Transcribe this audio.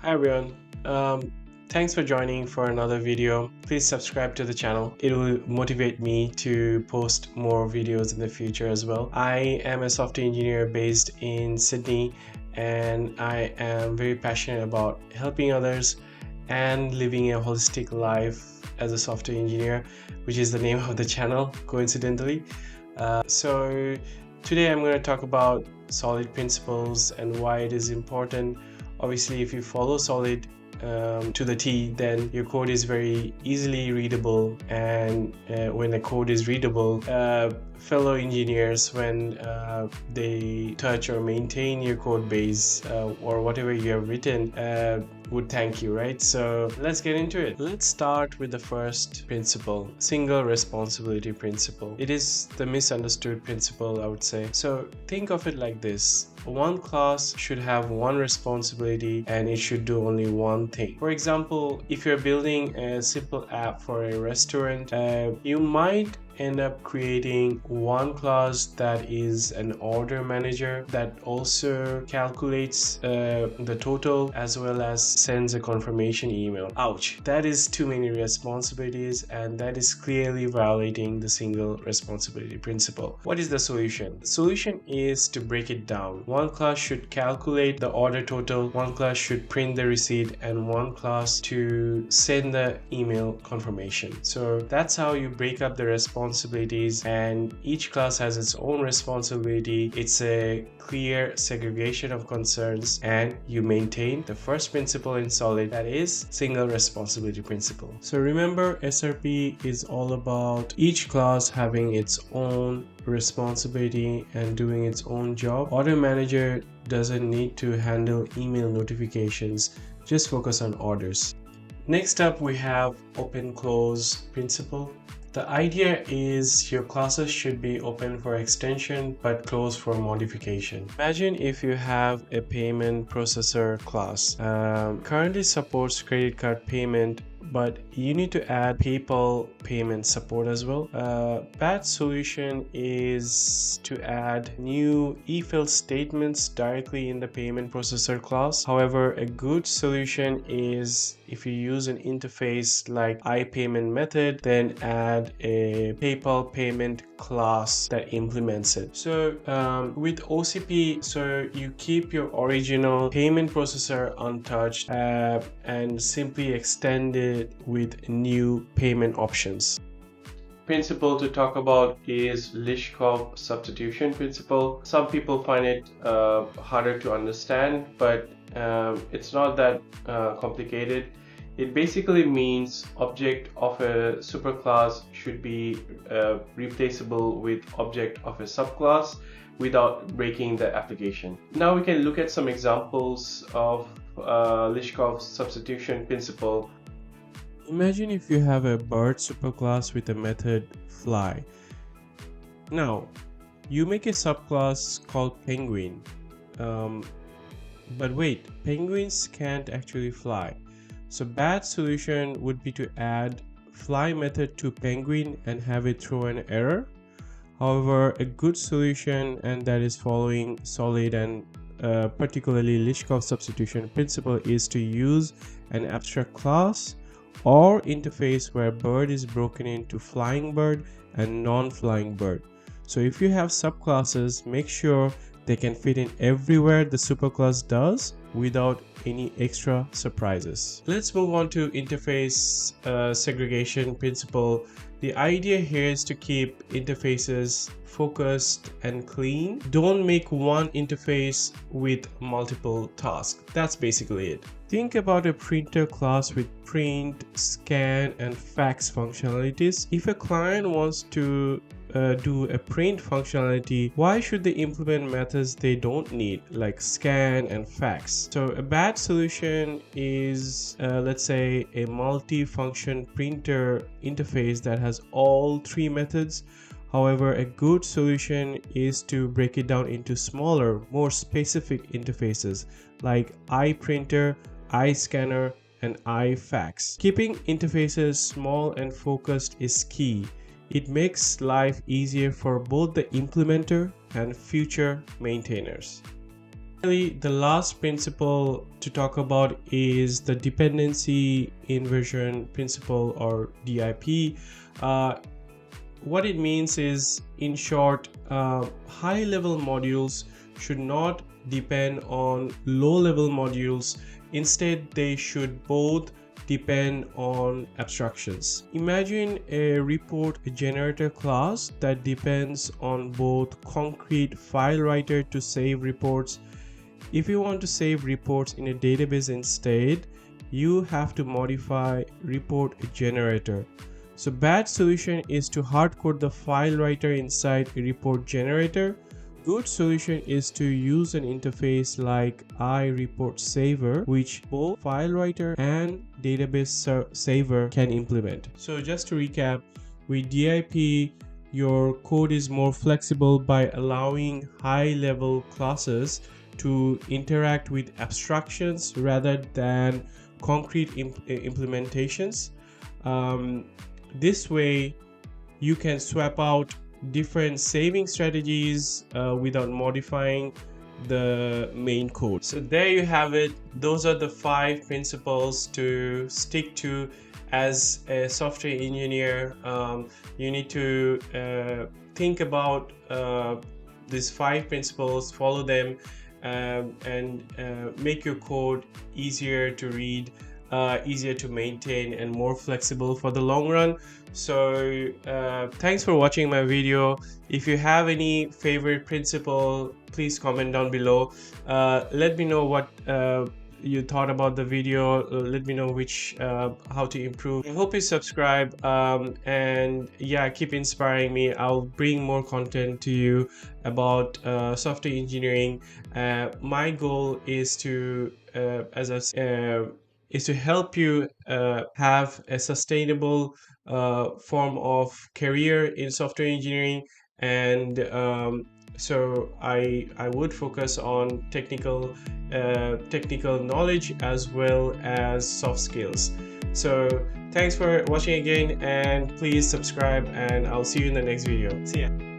Hi everyone. Thanks for joining for another video. Please subscribe to the channel. It will motivate me to post more videos in the future as well. I am a software engineer based in Sydney, and I am very passionate about helping others and living a holistic life as a software engineer, which is the name of the channel, coincidentally. So today I'm going to talk about solid principles and why it is important. Obviously, if you follow solid to the T, then your code is very easily readable, and when a code is readable, fellow engineers, when they touch or maintain your code base or whatever you have written, would thank you, right? So let's get into it. Let's start with the first principle, single responsibility principle. It is the misunderstood principle, I would say. So think of it like this: one class should have one responsibility and it should do only one thing. For example, if you're building a simple app for a restaurant, you might end up creating one class that is an order manager that also calculates the total as well as sends a confirmation email. Ouch, that is too many responsibilities, and that is clearly violating the single responsibility principle. What is the solution? The solution is to break it down. One class should calculate the order total, one class should print the receipt, and one class to send the email confirmation. So that's how you break up the responsibilities, and each class has its own responsibility. It's a clear segregation of concerns, and you maintain the first principle in solid, that is single responsibility principle. So remember, SRP is all about each class having its own responsibility and doing its own job. Order manager doesn't need to handle email notifications, just focus on orders. Next up, we have open close principle. The idea is your classes should be open for extension but closed for modification. Imagine if you have a payment processor class. Currently supports credit card payment, but you need to add PayPal payment support as well. Bad solution is to add new if-else statements directly in the payment processor class. However, a good solution is if you use an interface like iPayment method, then add a PayPal payment class that implements it. So with OCP, so you keep your original payment processor untouched and simply extend it with new payment options. Principle to talk about is Liskov substitution principle. Some people find it harder to understand, but it's not that complicated. It basically means object of a superclass should be replaceable with object of a subclass without breaking the application. Now we can look at some examples of Liskov substitution principle. Imagine if you have a bird superclass with a method fly. Now, you make a subclass called penguin. But wait, penguins can't actually fly. So bad solution would be to add fly method to penguin and have it throw an error. However, a good solution, and that is following solid and particularly Liskov substitution principle, is to use an abstract class or interface where bird is broken into flying bird and non-flying bird. So if you have subclasses, make sure they can fit in everywhere the superclass does without any extra surprises. Let's move on to interface segregation principle. The idea here is to keep interfaces focused and clean. Don't make one interface with multiple tasks. That's basically it. Think about a printer class with print, scan, and fax functionalities. If a client wants to do a print functionality, why should they implement methods they don't need, like scan and fax? So a bad solution is let's say a multi-function printer interface that has all three methods. However, a good solution is to break it down into smaller, more specific interfaces like iPrinter, iScanner, and iFax. Keeping interfaces small and focused is key. It makes life easier for both the implementer and future maintainers. The last principle to talk about is the dependency inversion principle, or DIP. What it means is, in short, high-level modules should not depend on low-level modules. Instead, they should both depend on abstractions. Imagine a report generator class that depends on both concrete file writer to save reports. If you want to save reports in a database instead, you have to modify report generator. So bad solution is to hardcode the file writer inside a report generator. Good solution is to use an interface like iReport Saver, which both file writer and database saver can implement. So just to recap, with DIP, your code is more flexible by allowing high-level classes to interact with abstractions rather than concrete implementations. This way, you can swap out different saving strategies without modifying the main code. So there you have it. Those are the 5 principles to stick to as a software engineer. You need to think about these 5 principles, follow them, and make your code easier to read, easier to maintain, and more flexible for the long run. So thanks for watching my video. If you have any favorite principle, please comment down below. Let me know what you thought about the video. Let me know which how to improve. I hope you subscribe, and yeah, keep inspiring me. I'll bring more content to you about software engineering. My goal is to is to help you have a sustainable form of career in software engineering, and so I would focus on technical knowledge as well as soft skills. So thanks for watching again, and please subscribe, and I'll see you in the next video. See ya.